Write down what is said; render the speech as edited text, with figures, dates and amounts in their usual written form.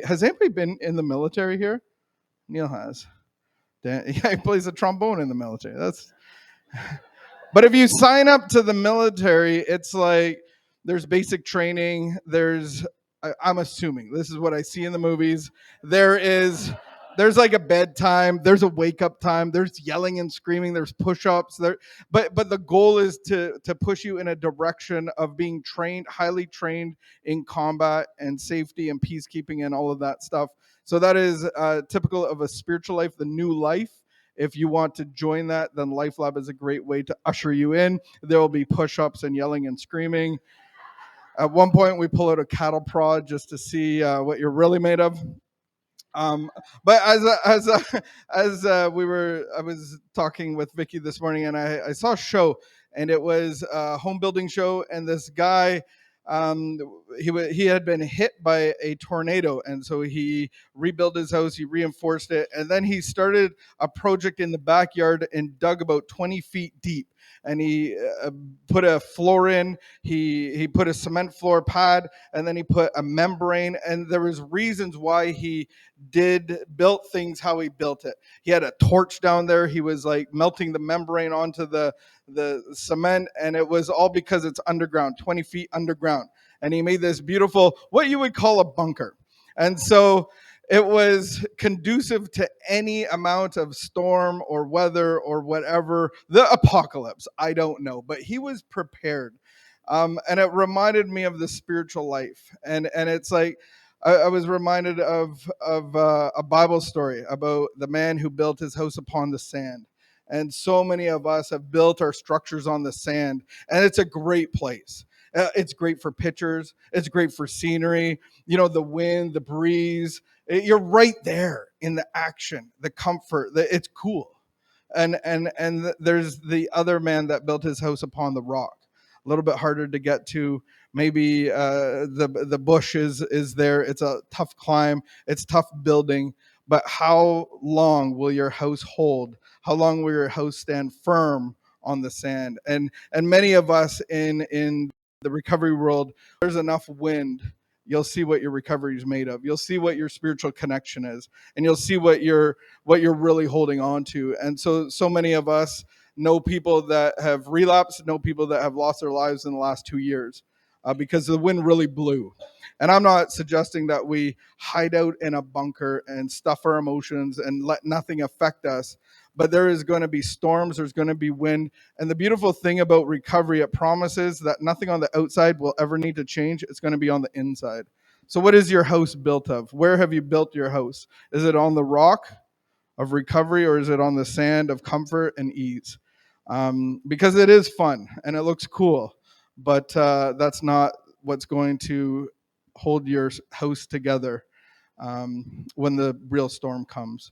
has anybody been in the military here? Neil has. Yeah, he plays the trombone in the military. But if you sign up to the military, it's like there's basic training. I'm assuming this is what I see in the movies. There's like a bedtime. There's a wake up time. There's yelling and screaming. There's push-ups. But the goal is to push you in a direction of being trained, highly trained in combat and safety and peacekeeping and all of that stuff. So that is typical of a spiritual life, the new life. If you want to join that, then LifeLab is a great way to usher you in. There will be push-ups and yelling and screaming. At one point, we pull out a cattle prod just to see what you're really made of. But I was talking with Vicky this morning, and I saw a show, and it was a home building show, and this guy. He had been hit by a tornado, and so he rebuilt his house, he reinforced it, and then he started a project in the backyard and dug about 20 feet deep. And he put a floor in, he put a cement floor pad, and then he put a membrane. And there was reasons why he built things how he built it. He had a torch down there. He was like melting the membrane onto the cement, and it was all because it's underground, 20 feet underground. And he made this beautiful, what you would call a bunker. And so it was conducive to any amount of storm or weather or whatever, the apocalypse, I don't know, but he was prepared. And it reminded me of the spiritual life. And it's like, I was reminded of a Bible story about the man who built his house upon the sand. And so many of us have built our structures on the sand, and it's a great place. It's great for pictures. It's great for scenery. You know, the wind, the breeze. You're right there in the action, the comfort. It's cool. And there's the other man that built his house upon the rock. A little bit harder to get to. Maybe the bush is there. It's a tough climb. It's tough building. But how long will your house hold? How long will your house stand firm on the sand? And many of us in the recovery world, there's enough wind. You'll see what your recovery is made of. You'll see what your spiritual connection is, and you'll see what you're really holding on to. And so many of us know people that have relapsed, know people that have lost their lives in the last 2 years because the wind really blew. And I'm not suggesting that we hide out in a bunker and stuff our emotions and let nothing affect us. But there is going to be storms, there's going to be wind. And the beautiful thing about recovery, it promises that nothing on the outside will ever need to change. It's going to be on the inside. So what is your house built of? Where have you built your house? Is it on the rock of recovery, or is it on the sand of comfort and ease? Because it is fun and it looks cool, but that's not what's going to hold your house together when the real storm comes.